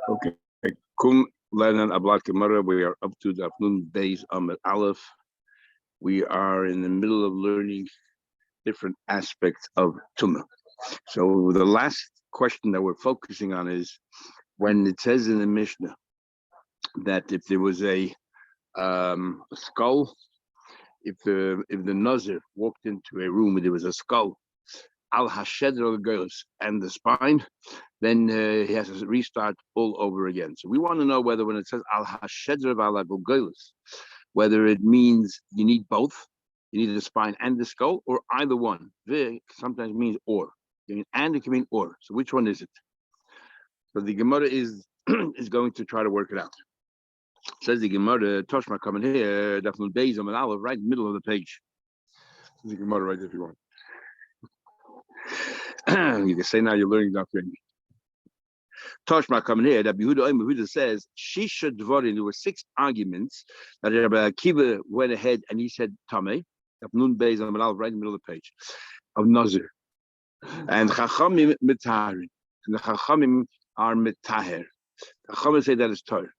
Okay. Kum Lenan Ablat Gemara. We are up to the Afnun Beis Amid Aleph. We are in the middle of learning different aspects of Tumah. So the last question that we're focusing on is when it says in the Mishnah that if there was a skull, if the Nazir walked into a room where there was a skull, al hashedr goes and the spine, then he has to restart all over again. So we want to know whether when it says al hashedr goes, whether it means you need both, you need the spine and the skull, or either one. Ve sometimes means or, and it can mean or. So which one is it? So the Gemara is going to try to work it out. Says the Gemara, Toshma coming here, Dafnul Beis Amid Aleph, right in the middle of the page. Says the Gemara right there if you want. You can say now you're learning doctrine. Toshma coming here, that Yehuda says, Shisha Dvarim, there were 6 arguments that Rabbi Akiva went ahead and he said, Tameh, Dafnul Beis Amid Aleph, right in the middle of the page, of Nazir. And Chachamim Mitahari. And the Chachamim are Mitaher. The Chachamim say that is Torah.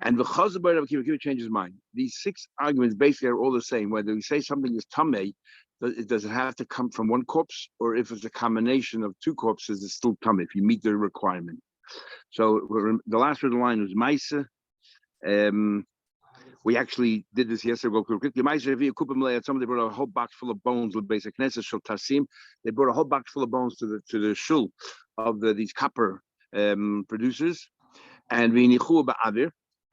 And the Chazabah Rabbi Akiva changes his mind. These 6 arguments basically are all the same. Whether we say something is Tameh, does it have to come from one corpse, or if it's a combination of 2 corpses, it's still Tameh, if you meet the requirement. So the last word of the line was Maisa. We actually did this yesterday. Go quickly. Somebody brought a whole box full of bones with basic Knesset Shul Tarsim. They brought a whole box full of bones to the shul of these copper producers, and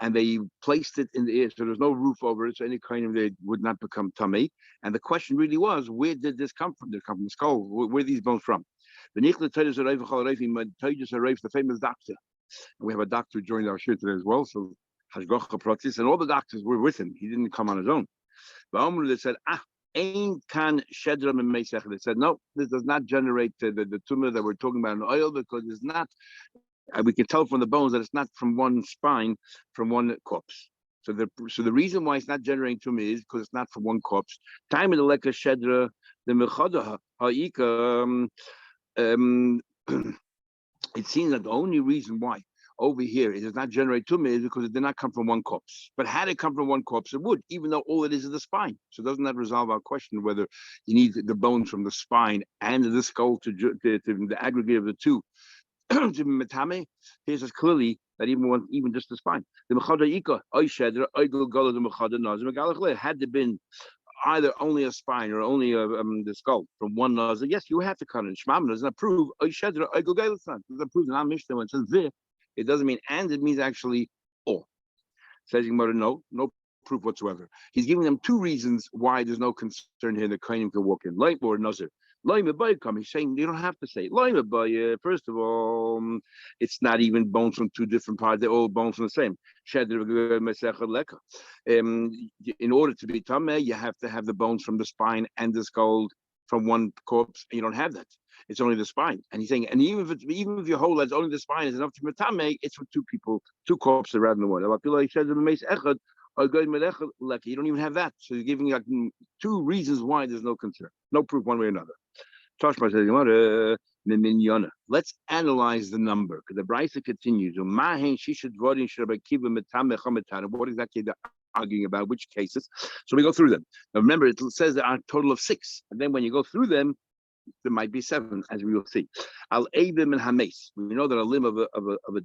and they placed it in the air, so there's no roof over it, so any kind of it would not become tamei. And the question really was, where did this come from? Did it come from the skull? Where are these bones from? The famous doctor. And we have a doctor who joined our shir today as well, so Hashgacha Pratis, and all the doctors were with him. He didn't come on his own. They said, Ein kan shedra memeisech. They said, no, this does not generate the tumor that we're talking about in oil, because it's not. We can tell from the bones that it's not from one spine, from one corpse. So the reason why it's not generating tumor is because it's not from one corpse. Time of the leka shedra the mechada ha'ika. It seems that the only reason why over here it does not generate tumor is because it did not come from one corpse. But had it come from one corpse, it would, even though all it is the spine. So doesn't that resolve our question whether you need the bones from the spine and the skull to the aggregate of the two? He says clearly that even just the spine. The had there been either only a spine or only the skull from one Nazir, yes, you have to cut it. Shmam does not prove it doesn't prove the Mishnah when it says ve, it doesn't mean and, it means actually or. Says no proof whatsoever. He's giving them 2 reasons why there's no concern here that Kohanim can walk in. Light or Nazir. He's saying you don't have to say it. First of all, it's not even bones from 2 different parts, they're all bones from the same. In order to be tameh, you have to have the bones from the spine and the skull from one corpse, and you don't have that. It's only the spine. And he's saying, and even if your whole that's only the spine is enough to be tameh, it's for 2 people, 2 corpses rather than one. You don't even have that. So you're giving 2 reasons why there's no concern. No proof one way or another. Let's analyze the number, because the Brisa continues. What exactly they're arguing about, which cases? So we go through them. Now remember, it says there are a total of 6. And then when you go through them, there might be 7, as we will see. Al-Eibim and Hames. We know that a limb of a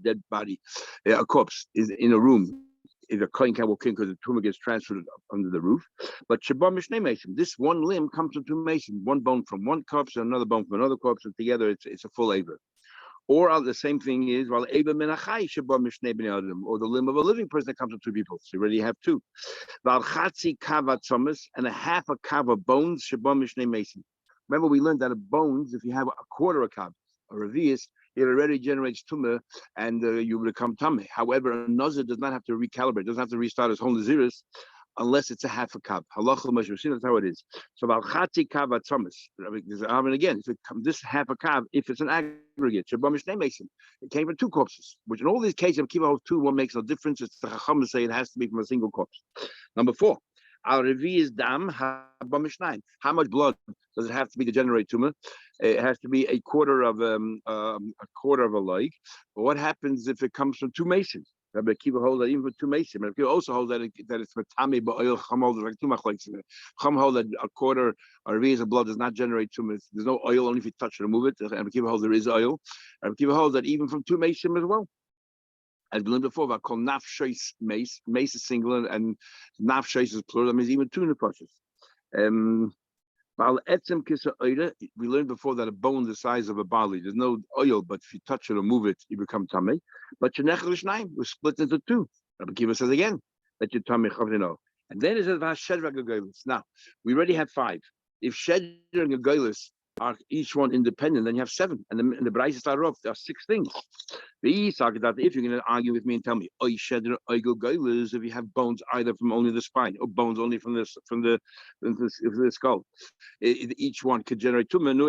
dead body, a corpse, is in a room. If a kohen can't walk in because the tumor gets transferred under the roof. But Shabbat Mishneh Mason, this one limb comes from 2 masons, one bone from one corpse and another bone from another corpse, and together it's a full Eber. Or the same thing is, while Eber Menachai Shabbat Mishneh Bnei Adam, or the limb of a living person that comes from 2 people. So you already have 2. Val Chatzi Kava Tzomas, and a half a kav of bones, Shabbat Mishneh Mason. Remember, we learned that of bones, if you have a quarter a kav, a revius, it already generates tumor, and you become tameh. However, a nazir does not have to recalibrate, doesn't have to restart his whole naziris unless it's a half a kav. Halacha mashrusin, that's how it is. So about chati kav atzamas. And again, this half a kav, if it's an aggregate, Shabbat Mishneh Mason, it came from 2 corpses. Which in all these cases, keep out 2, one makes no difference. It's the Chacham say it has to be from a single corpse. Number 4. Al Revi is dam habamishnayim. How much blood does it have to be to generate tumor? It has to be a quarter of a leg. But what happens if it comes from two masons? Rabbi Akiva holds that even for two masons. Rabbi Akiva also holds that it's matami ba'oil. Chum holds like two machlokes. Chum holds that a quarter or a reason of blood does not generate tumor. There's no oil, only if you touch it or move it. Rabbi Akiva holds there is oil. Rabbi Akiva holds that even from two masons as well. As we learned before, about called nafsheis mace. Mace is singular and nafsheis is plural. That means even two nefashos. We learned before that a bone the size of a barley, there's no oil, but if you touch it or move it, you become tamei. But we're split into two. Rabbi Akiva says again that you're tamei chavino. And then it says shedra gagolis. Now we already have five. If shedra and gagolis are each one independent, then you have seven. And the Braisa started off, there are six things. If you're going to argue with me and tell me, if you have bones either from only the spine or bones only from the skull, each one could generate tumor. So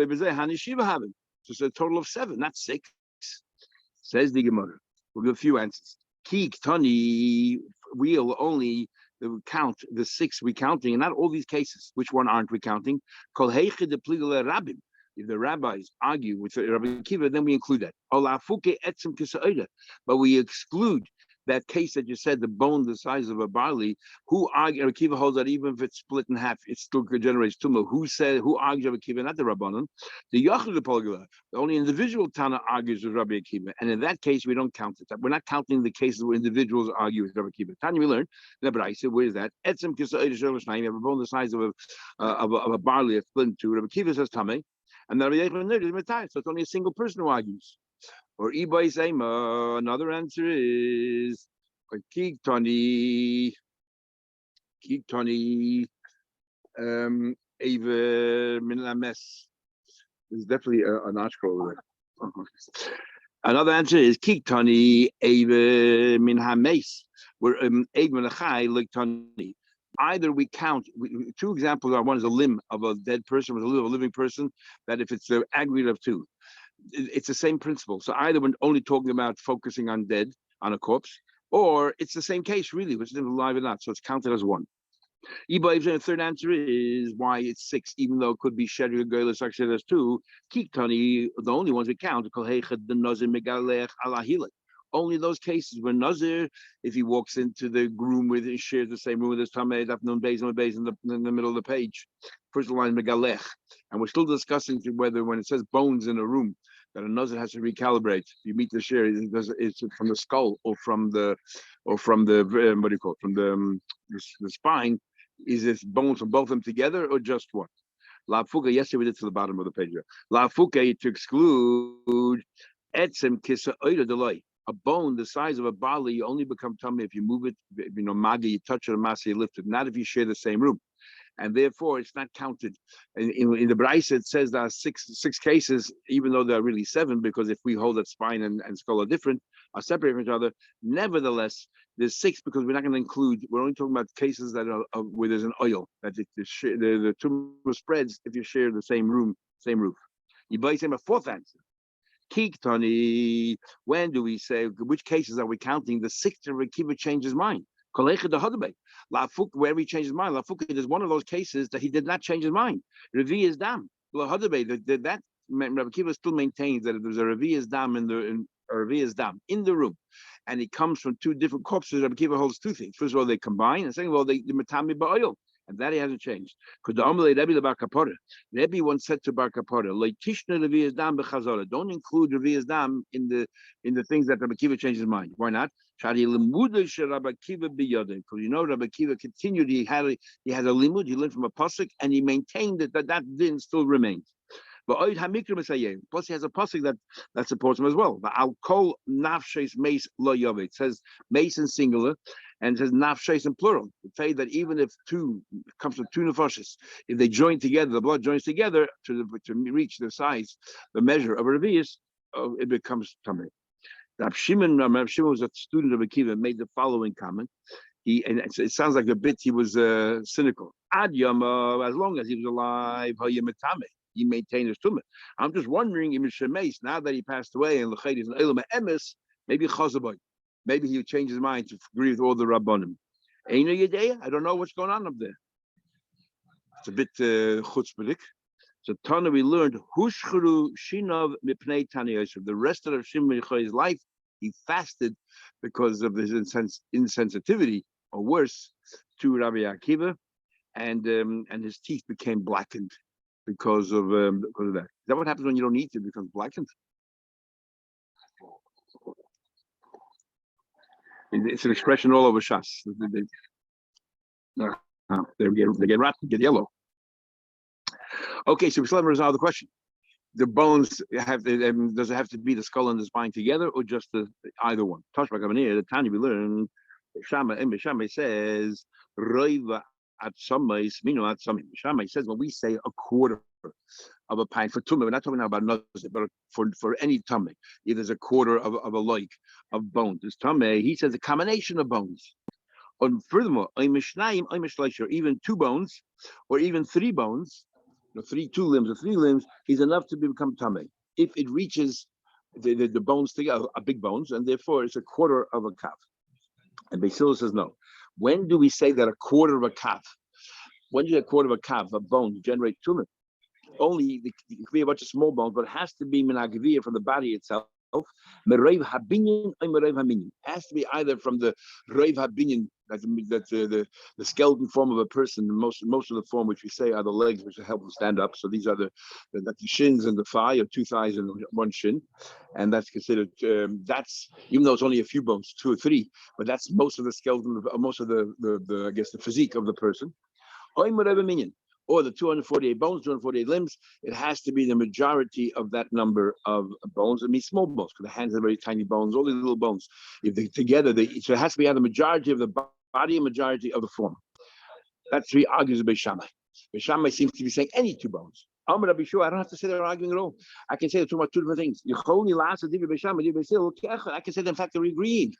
it's a total of seven, not six. Says the Gemara. We'll give a few answers. We'll only count the six we're counting, and not all these cases. Which one aren't we counting? If the rabbis argue with Rabbi Akiva, then we include that. But we exclude that case that you said, the bone the size of a barley. Who argue? Rabbi Akiva holds that even if it's split in half, it still generates tumor. Who argues Rabbi Akiva? Not the Rabbanon. The Yachid the Polgula. The only individual Tana argues with Rabbi Akiva, and in that case, we don't count it. We're not counting the cases where individuals argue with Rabbi Akiva. Tanya, we learned. I said, where is that? Etzem kisa'ed shel you have a bone the size of a barley, a split in two. Rabbi Akiva says tamei. And the Rabbi Yechon is retired, so it's only a single person who argues. Or Ibai Seima, another answer is Kiktani, Eva Minlames. There's definitely an article over there. Another answer is Kiktani, Eva Minhames, where Eva Minachai Liktani. Either we count, two examples are, one is a limb of a dead person, with a living person, that if it's the aggregate of two, it's the same principle. So either we're only talking about focusing on dead, on a corpse, or it's the same case really, which is alive or not, so it's counted as one. The third answer is why it's six, even though it could be Shedri Goyla actually as two. Kiktani, the only ones we count, only those cases where Nazir, if he walks into the room with, he shares the same room with his Tameh, afternoon base in the middle of the page. First line Megalech. And we're still discussing whether when it says bones in a room, that a Nazir has to recalibrate. You meet the share, it's from the skull or from the what do you call it? From the spine. Is it bones from both of them together or just one? La Fuka, yesterday we did to the bottom of the page here. La Fuka to exclude Etzem Kisa Oida Delay. A bone the size of a barley, you only become tummy if you move it, magi, you touch it, masa, you lift it, not if you share the same room. And therefore, it's not counted. In the Braisa, it says there are six cases, even though there are really seven, because if we hold that spine and skull are different, are separate from each other. Nevertheless, there's six because we're not going to include, we're only talking about cases that are where there's an oil, that the tumor spreads if you share the same room, same roof. You buy a fourth answer. Kiktani, when do we say, which cases are we counting? The sixth Rabbi Akiva changed his mind. Wherever he changed his mind, there's one of those cases that he did not change his mind. Revi is dam. That Rabbi Akiva still maintains that if there's a Revi is dam in the room, and it comes from two different corpses, Rabbi Akiva holds two things. First of all, they combine, and second of all, they matami ba'oil. And that he hasn't changed. Because the Rebbe once said to Bar Kapora, don't include Revi'ez Dam in the things that Rabbi Akiva changed his mind. Why not? Because you know Rabbi Akiva continued, he had a limud, he learned from a pasuk, and he maintained that din still remains. Plus, he has a pasuk that supports him as well. I'll call nafshes mace lo yove. It says mace in singular, and it says nafshes in plural. It says that even if two comes from two nefashos, if they join together, the blood joins together to reach the size, the measure of a revius, it becomes tamei. Rav Shimon was a student of Akiva, made the following comment. It sounds like a bit he was cynical. Ad yama, as long as he was alive, he maintained his tumah. I'm just wondering, now that he passed away, and l'chayis and elam emes, maybe chazaboy, maybe he would change his mind to agree with all the rabbanim. Eino Yedea, I don't know what's going on up there. It's a bit chutzpahdik. So Tana, we learned Hushchuru Shinov Mipnei Tani Yosef. The rest of Shimon Yochai's life, he fasted because of his insensitivity, or worse, to Rabbi Akiva, and his teeth became blackened because of that. Is that what happens when you don't eat? It becomes blackened. It's an expression all over Shas. They get rotten, get yellow. Okay, so we still haven't resolved the question. The bones does it have to be the skull and the spine together, or just either one? Tashba Kavanir, the Tanya we learn, Shammai says, Roiva at Samais, Mino at Samim. Shammai says when we say a quarter of a pint for tummy, we're not talking now about Nazir, but for any tummy, if there's a quarter of a like of bones. This tummy, he says a combination of bones. And furthermore, even 2 bones, or even 3 bones, 2 limbs or 3 limbs, is enough to become tummy. If it reaches the bones together, are big bones, and therefore it's a quarter of a calf. And Basil says no. When do we say that a quarter of a calf? When do you a quarter of a calf of bones generate tumor? Only it could be a bunch of small bones, but it has to be minagavia from the body itself. Mereiv habinyan or mereiv haminyan. Has to be either from the reiv habinyan, that's the skeleton form of a person. Most of the form which we say are the legs, which help them stand up. So these are the shins and the thigh, or 2 thighs and 1 shin, and that's considered. That's even though it's only a few bones, 2 or 3, but that's most of the skeleton, most of the I guess the physique of the person. Or mereiv haminyan. Or the 248 bones, 248 limbs, it has to be the majority of that number of bones. I mean, small bones, because the hands are very tiny bones, all these little bones. If they together, so it has to be the majority of the body and majority of the form. That's 3 argues with Beishamai. Beishamai seems to be saying any 2 bones. I'm going to be sure I don't have to say they're arguing at all. I can say they're talking about 2 different things. I can say that in fact they're agreeing.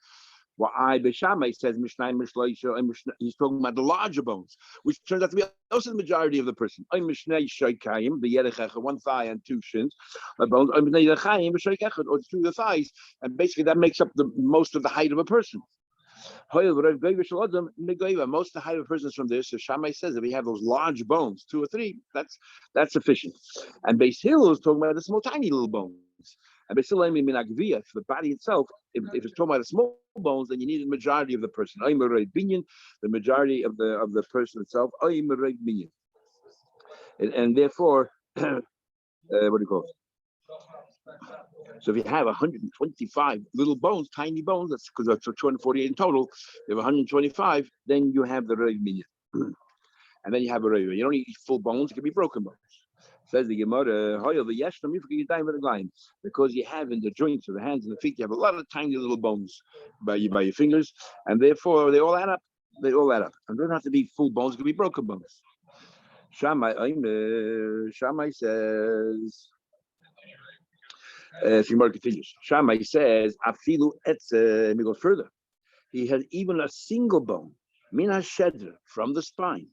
Why Beishamai says Mishnah Mishloisha, he's talking about the larger bones, which turns out to be also the majority of the person. Mishnah Shaykayim, the Yerechecha, 1 thigh and 2 shins, bones, or 2 of the thighs, and basically that makes up the most of the height of a person. Most of the height of a person is from this. So Shammai says if we have those large bones, 2 or 3, that's sufficient. And Beis Hillel is talking about the small, tiny little bones. And Beis Hillel mean minagvia for the body itself. If it's talking about the small bones, then you need the majority of the person. The majority of the person itself. And therefore, what do you call it? So if you have 125 little bones, tiny bones, that's because that's 248 in total. You have 125, then you have the Reiv Minyan. And then you have a Reiv. You don't need full bones, it can be broken bones. Says the Gemara, because you have in the joints of the hands and the feet, you have a lot of tiny little bones by your fingers, and therefore they all add up. And they don't have to be full bones, it can be broken bones. Shammai says, Gemara continues. Shammai says, Afilu etze, we go further. He had even a single bone, min hashedra, from the spine,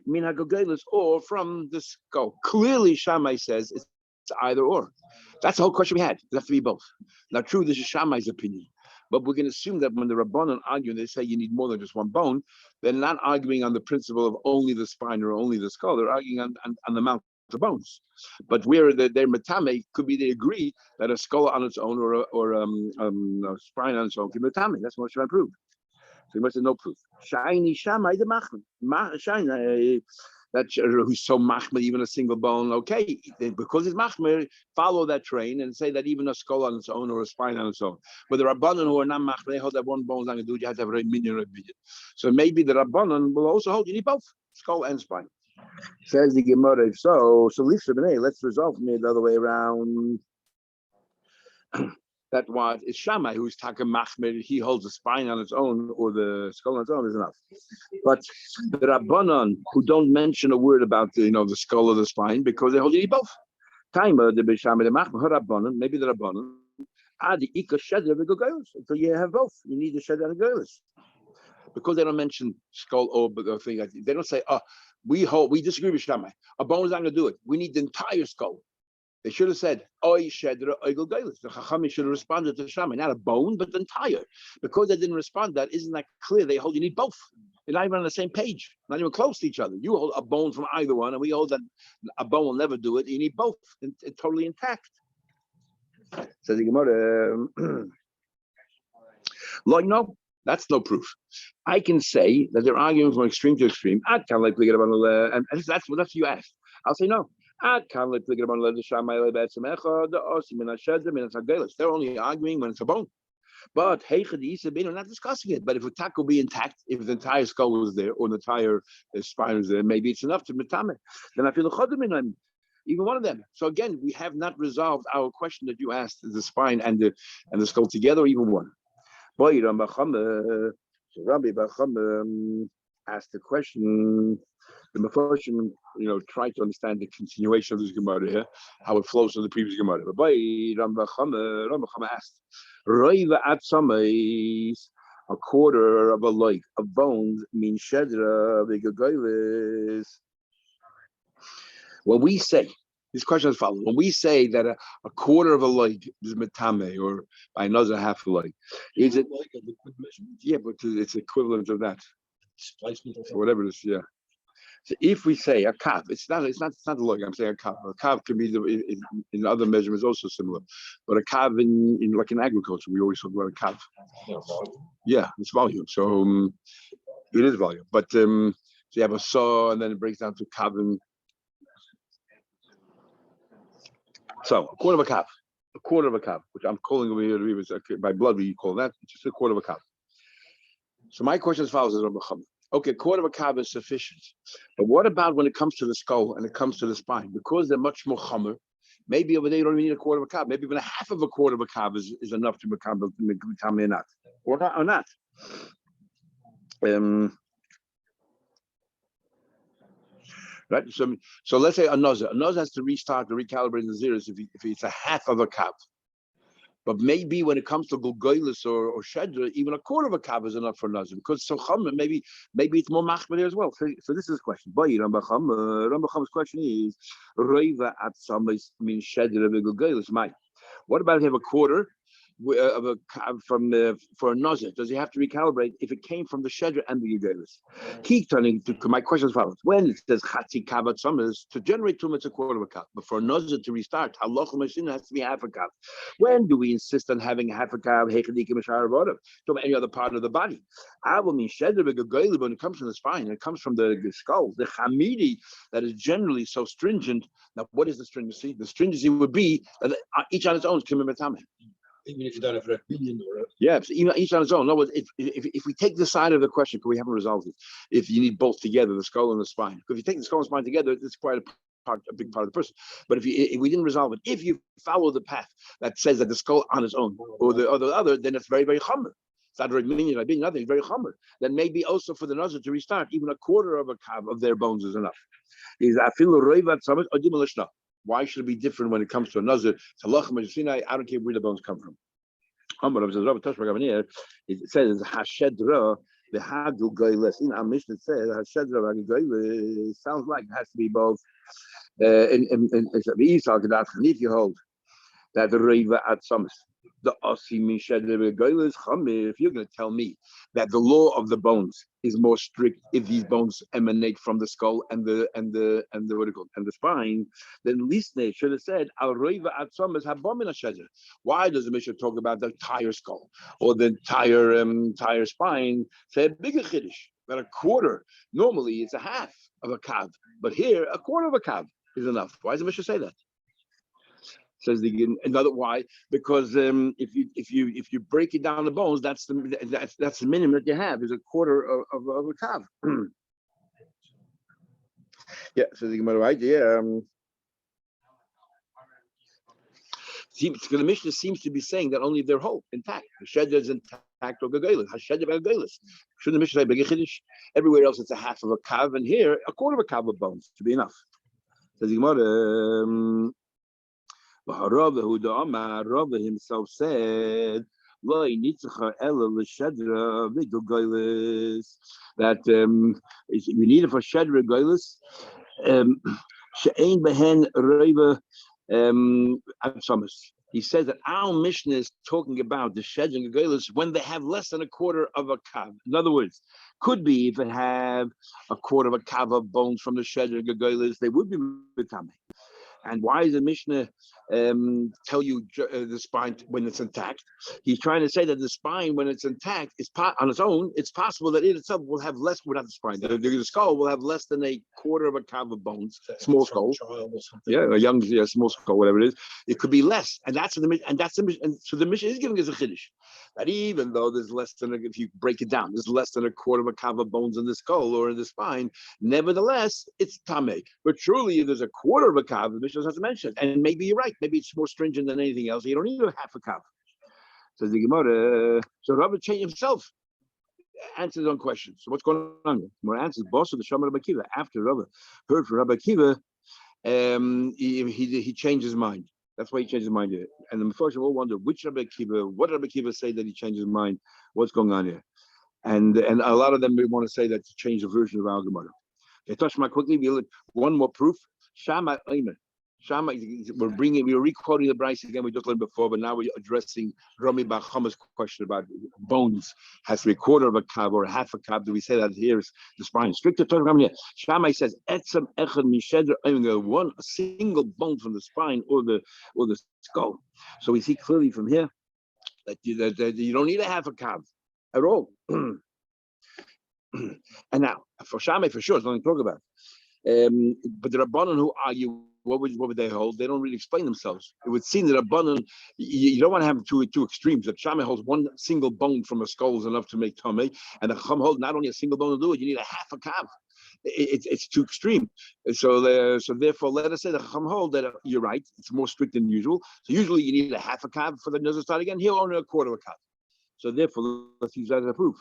min hagogelis, or from the skull. Clearly, Shammai says it's either or. That's the whole question we had. It has to be both. Now, true, this is Shammai's opinion, but we're going to assume that when the Rabbanan argue, they say you need more than just 1 bone. They're not arguing on the principle of only the spine or only the skull. They're arguing on the amount of bones. But where their metame could be, they agree that a skull on its own or a spine on its own can be metame. That's what should I prove. So he must have no proof. Shiny Shammai the machman. Shiny that who's so machmer, even a single bone. Okay, because it's machmer, follow that train and say that even a skull on its own or a spine on its own. But the Rabbanan who are not machmer, they hold that 1 bone is not going to do. You have to have a minion. So maybe the Rabbanan will also hold you need both skull and spine. Says the Gemara, if so let's resolve from it the other way around. That was it's Shammai who's Taka Machmer, he holds the spine on its own or the skull on its own is enough. But the Rabbanan who don't mention a word about the skull or the spine because they hold you need both. Timer the Beishamai the Machmer Rabbanan, maybe the Rabbanan. The Ika Shedder the Gogolos. So you have both. You need the Shedder and the Gogolos. Because they don't mention skull or thing like that. They don't say, we disagree with Shammai. A bone is not going to do it. We need the entire skull. They should have said, Oy Shedra Oigel Gailis. The Chachamim should have responded to Shammai, not a bone, but the entire. Because they didn't respond, that isn't that clear. They hold you need both. You're not even on the same page, not even close to each other. You hold a bone from either one, and we hold that a bone will never do it. You need both, totally intact. Says the Gemara, like, no, that's no proof. I can say that they're arguing from extreme to extreme. I can't like get about and that's what you asked. I'll say no. I can't like get about they're only arguing when it's a bone. But hey, we're not discussing it. But if a taco be intact, if the entire skull was there or the entire spine was there, maybe it's enough to metame. Then I feel the even one of them. So again, we have not resolved our question that you asked: the spine and the skull together, or even one. Boy, Rabbi Bacham asked the question. The Mephoshim, try to understand the continuation of this Gemara here, how it flows from the previous Gemara. But boy, Rabbi Bacham asked, Roiva Atsamais, a quarter of a leg of bones means shedra v'gagaylis. When we say, this question is following. When we say that a quarter of a leg is metame, or by another half a leg, is it? Yeah, but it's equivalent of that. Displacement or whatever it is. Yeah. So if we say a kav, it's not a leg. I'm saying a kav. A kav can be in other measurements also similar, but a kav in like in agriculture, we always talk about a kav. Yeah, it's volume. So it is volume. But so you have a saw, and then it breaks down to kav. So a quarter of a kav, which I'm calling over here by blood. We call that just a quarter of a kav. So my question is follows: is okay, a quarter of a kav is sufficient, but what about when it comes to the skull and it comes to the spine? Because they're much more chomer, maybe over there you don't even need a quarter of a kav. Maybe even a half of a quarter of a kav is enough to become or not, or not. Right. So let's say a Nazir has to restart to recalibrate the zeros if it's a half of a kav. But maybe when it comes to Gulgoilis or Shedra, even a quarter of a kav is enough for Nazir because so chomer, maybe it's more machmer there as well. So this is the question. Rambacham's question is Roiva at Samis means Shedra v'Gulgoilis. What about if you have a quarter of a from for a Nazir? Does he have to recalibrate if it came from the Shedra and the Gulgoilis? Keep turning to my question as follows: when it says Chatzi kav at Samis, to generate tumah it's a quarter of a kav, but for a Nazir to restart, halacha mashina has to be half a kav. When do we insist on having half a kav? To any other part of the body? I will mean Shedra v'Gulgoilis when it comes from the spine, it comes from the skull, the chamidi that is generally so stringent. Now, what is the stringency? The stringency would be that each on its own is kimemetame. Even if you don't have an opinion or so even each on its own. No, if we take the side of the question, because we haven't resolved it, if you need both together, the skull and the spine. Because if you take the skull and spine together, it's quite a big part of the person. But if we didn't resolve it, if you follow the path that says that the skull on its own or the other, then it's very, very chomer. It's not very meaning like being nothing, it's very chomer. Then maybe also for the Nazir to restart, even a quarter of a kav of their bones is enough. Why should it be different when it comes to a Nazir? I don't care where the bones come from. It says Hashedra, the Hadu Goyles. In our mission, it says Hashedra Goyles. Sounds like it has to be both. If you hold that the Reva at Summit, the Osi if you're going to tell me that the law of the bones is more strict if these bones emanate from the skull and the vertical and the spine, then Lisne should have said Al Reva at Summit Habomina Shedder. Why does the Mishnah talk about the entire skull or the entire spine? Say a bigger chiddush that a quarter normally it's a half of a kav, but here a quarter of a kav is enough. Why does the Mishnah say that? Says another why? Because if you break it down the bones, that's the minimum that you have is a quarter of a kav. Yeah. So the Gemara, right? Yeah. The Mishnah seems to be saying that only if they're whole, intact. The shedder is intact or gagelis. Hashedder gagelis. Shouldn't the Mishnah say begechiddush? Everywhere else it's a half of a kav, and here a quarter of a kav of bones to be enough. Says the Gemara. Rava himself said that we need it for Shedra Goylis. She'ain behen Reva Absamus. He says that our Mishnah is talking about the Shedj and Gegolis when they have less than a quarter of a kav. In other words, could be if it have a quarter of a kav of bones from the Shedj and Gegolis, they would be B'tameh. And why does the Mishnah tell you the spine when it's intact? He's trying to say that the spine, when it's intact, is on its own. It's possible that it itself will have less without the spine. The skull will have less than a quarter of a kav of bones, small skull. Yeah, a young, small skull, whatever it is. It could be less, and that's the Mishnah. And so the Mishnah is giving us a chiddush that even though there's less than, if you break it down, there's less than a quarter of a kav of bones in the skull or in the spine. Nevertheless, it's tameh. But surely, if there's a quarter of a kav, the Mishnah has to mention, and maybe you're right. Maybe it's more stringent than anything else. You don't need a half a kav. Says the Gemara. So Rabbi changed himself. Answers on questions. So what's going on here? More answers. Boss of the Shama Rabbi Kiva. After Rabbi heard from Rabbi Kiva, he changed his mind. That's why he changed his mind here. And the first of all wonder which Rabbi Kiva, what Rabbi Kiva say that he changed his mind? What's going on here? And a lot of them may want to say that to change the version of our Gemara. Okay, touch my quickly. One more proof. Shama Omer. Shama, we were re-quoting the Bryce again. We just learned before, but now we're addressing Rami Bar Chama's question about bones. Has to be a quarter of a kav or half a kav. Do we say that here is the spine? Stricter Torah here. Shammai says, "Etzem echad mishedr one, a single bone from the spine or the skull." So we see clearly from here that you don't need a half a kav at all. And now for Shammai, for sure, it's nothing to talk about. But the Rabbanan who argue, what would they hold? They don't really explain themselves. It would seem that Rabbanan, you don't want to have two extremes. That Shammai holds one single bone from a skull is enough to make tamei, and the Chacham holds not only a single bone to do it, you need a half a kav. It's too extreme. So therefore, let us say the Chacham hold that you're right. It's more strict than usual. So usually you need a half a kav for the Nazir start again. Here only a quarter of a kav. So therefore, let's use that as a proof.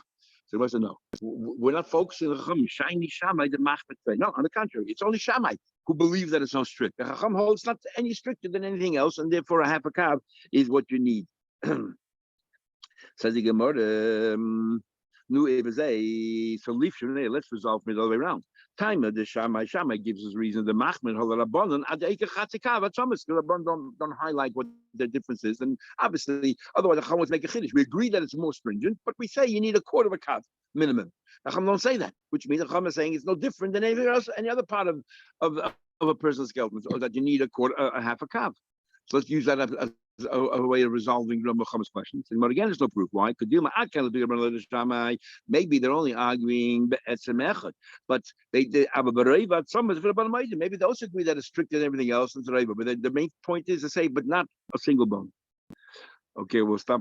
So he said, no, we're not focusing on the Chacham. Shiny Shammai, the Machmet. No, on the contrary, it's only Shammai who believes that it's not strict. The Chacham holds not any stricter than anything else, and therefore a half a kav is what you need. Says the Gemara, so let's resolve it all the way around. Time the Shammai gives us reason. The Machmet Rabbanon don't highlight what the difference is, and obviously, otherwise the Chacham would make a chiddush. We agree that it's more stringent, but we say you need a quarter of a kav minimum. The Chacham don't say that, which means the Chacham is saying it's no different than anything else, any other part of a person's skeleton, or that you need a half a kav. So let's use that as a way of resolving Rabbi Chama's questions. And again, there's no proof. Why? Maybe they're only arguing, but maybe they also agree that it's stricter than everything else. But the main point is to say, but not a single bone. Okay, we'll stop.